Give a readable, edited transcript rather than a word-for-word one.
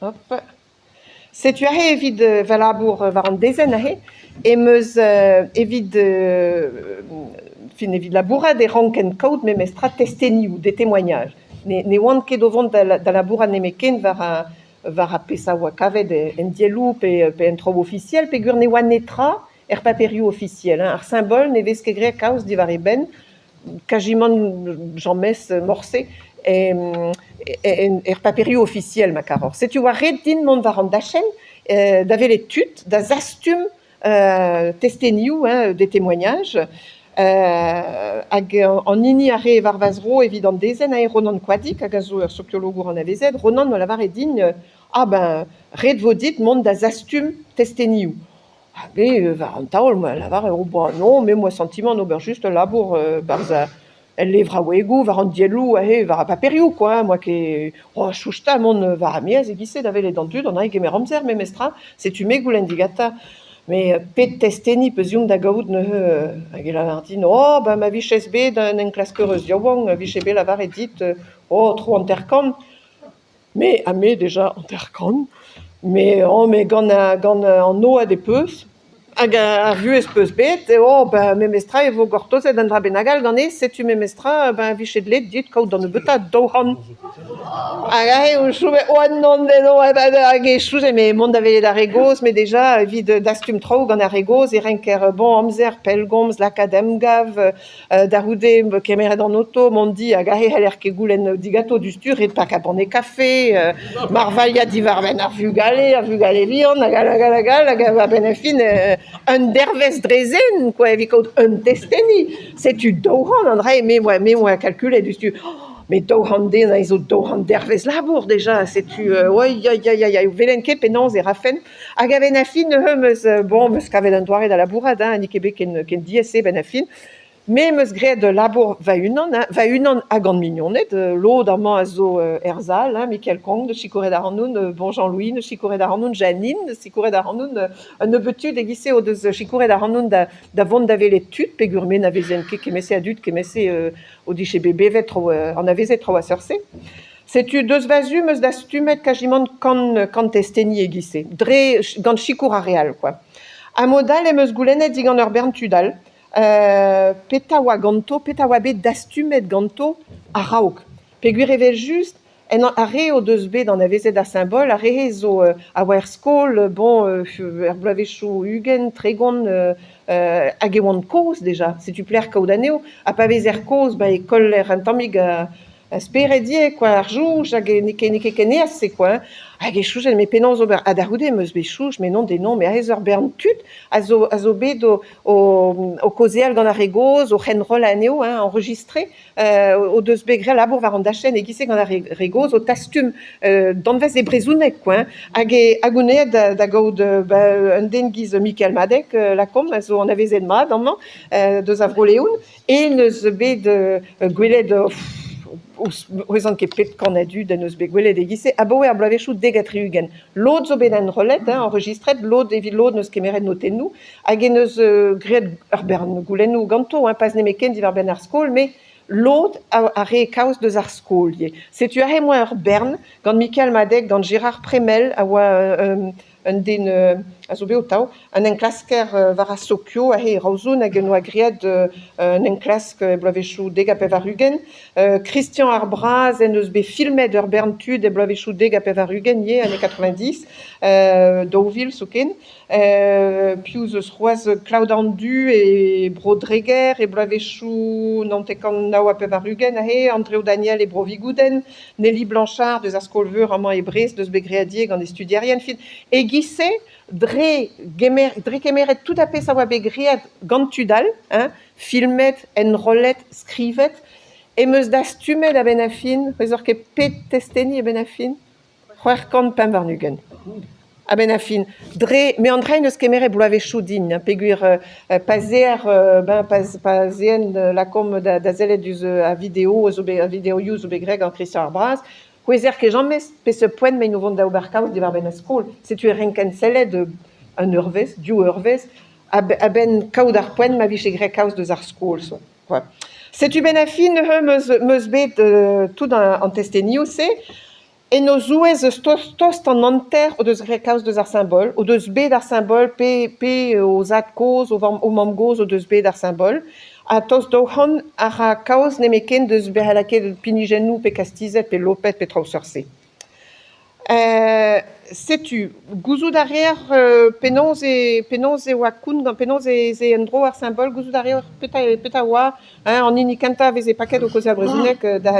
Hop. C'est tu as évid valabour var an dezen ahe, et meus évid fin évid laboura des ranken code mais mestra testeniu des témoignages. Ne oant ket dovont da laboura nemeken var a pesa oa kavet en dielou pe en trob officiel, pe gur ne oa netra paperiou officiel. Ar symbole ne vez ket gre kaouz divar e ben, quasiment Jean-Mess morcé, paperiou officiel ma caror. C'est tu vois red din mont var an dachen, d'avait les tutes, da zastum testeniu, des témoignages, hag an ini a re var vazro évident dezen a Ronan Quadik, hag a zo ur sociologour an avezet, Ronan no lavar e din, red vodit mont da zastum testeniu. Var an taol, lavar non, mais moi sentiment n'ober juste labour barza elle levra wegou var an dielou var a paperiou quoi, moi que chouchta mon var a miez e gisse d'ave les dentud on a gemer amzer me mestra c'est tu me goulen digata mais pet testeni pezium da gaout ne hag el a dit ma viches be d'un en classe heureuse diawang viche be lavar et dit trop intercom mais a me déjà intercom mais gant an no a des peus hag a vu ez peus bet, me mestra e vo gortozet an dra benagal gant e, setu me mestra, vichet let dit kaout dan e beta daoran. Hag a o chouve, non, hag e chouze, me mont da velet ar egoz, me deja, vid dastum traoù gant ar egoz, e renker amzer, pelgomz, lakadem gav, da roude kemeret an auto, mont di, hag a heller ke goulen digato du stur, et pak a ban e kafe, marvalia divar ben ar vugale vian, hag a ben e fin, un dervez drezen, quoi, evit kaout un testeni. C'est tu daoran, André, mais moi calculer du stu. Mais daoran den, a ezo daoran dervez labour, déjà. C'est tu, velenke penans e rafen. Hag a ben a fin, meus kavet an doare da labourat, nik ebe ken diese ben a fin. Mais meus gret de labour va unan hag an mignonnet, l'od amant a zo erzal, Michael Kong, de chikoret ar anoun, bon Jean-Louis, de chikoret ar anoun, Janine, de chikoret ar anoun, un nebetud e gisse o deus chikoret ar anoun da vont da velet tud, pe gurmen a vezen ket kemese adut, kemese o diche bebevet an a vezet tro a seurse. Setu deus vazu meus da stumet kajimant kan testeni e gisse, dre gant chikour a real, quoi. A modal e meus goulennet digant ur bern tudal, peta oa bet dastumet ganto a raok. Peguir evel just, a re o deus bet an a vezet a symbol, a re zo a oa er skol, er blavechou ugen, tregon, hag e oant koz deja, se tu pler kaout aneo, a pa vez er koz, e kol er an tammig a speredie, quoi, ar jouj, hag e neke keneas, se quoi, hag e choujen, me penans ober, a da roude meus bet chouj, me non, me a ez ur bern tut, a zo bet o kozeal gant ar egoz, o c'henrol aneo, enregistré, o deus bet gre labour var an dachen e gisse gant ar egoz, o tastum danvez e brezounek, quoi, hag onet da gaout un den giz Michael Madek, lakom, a zo an avezet mad, deus a vroleoun, e neus bet gwelet oezan ket pet kanadu da neus bet gwelet e gisse, a boe ar blavechou degatri ugen. L'od zo bet an rolet, enregistret, l'od evit l'od neus kemeret notennou, hag e neus gret ur bern goulennou ganto, pas nemeken divar ben ar skol, mais l'od a re kaoz deus ar skol, ye. Setu a re moa ur bern, gant Michael Madek, gant Gérard Premel, a oa un den a zo bet o tao, un enklasker var a Sokyo, a he raozoun hag en oa griad un enklask blavechou deg a pev ar ugen, Christian Arbraz en eus bet filmet ur bern tud e blavechou deg a pev ar ugen, ye, ane 90, Deauville, soken, piouz eus c'hoaz Claude Andu e Brodreger e blavechou nantekant nao a pev ar ugen, a he, Andreo Daniel e Brovigouden, Nelly Blanchard deus ar skolveur amañ e Brest, deus bet greadier gant e studiarien, fin, e gisse, dre kemeret tout a pez a oa bet gread gant tudal, filmet, enrolet, skrivet, e meus da stumet a ben a fin, rezor ket pet testeni a ben a fin, c'hwer kant pem war nugen. A ben a fin. Me an dre neus kemeret blavechou din, peguir pazer, pazien lakom da zelet duz a video you zo bet greg an Christian Arbraz, Kwezer ket jammez pe se poent me nou vont da ober kaout divar ben a skol. Se tu renken sellet un eurvez, diou eurvez, a ben kaout ar poent ma viche gre kaout deus ar skol. Se tu ben a fin, meus bet tout an testenio se, Et nos ouez tost en enter o deus grekaus deus ar symbol, o deus bet ar symbol pe o zad koz, o mam goz o deus bet ar symbol. A tost dohan ar a kaoz nemeken deus beralaket pinigennou pe kastizet pe lopet pe traousseurse. Setu, gouzout arrière penons e oa koun gant penons e en dro ar symbol, gouzout arrière peta oa, en inikanta vez e paket o kozh a brezunek da